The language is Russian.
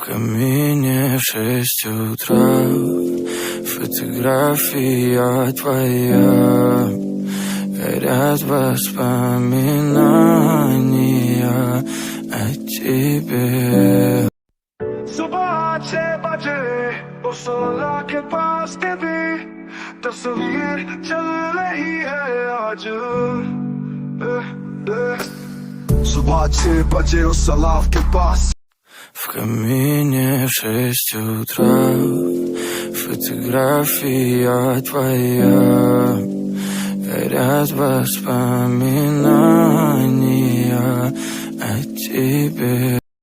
камине 6 утра, фотография твоя, горят воспоминания о тебе. सुबह 6 बजे वो 16 के पास तेरी तस्वीर चल रही है आज सुबह 6 बजे वो 16 के पास В камине 6 утра, фотография твоя, горят воспоминания о тебе.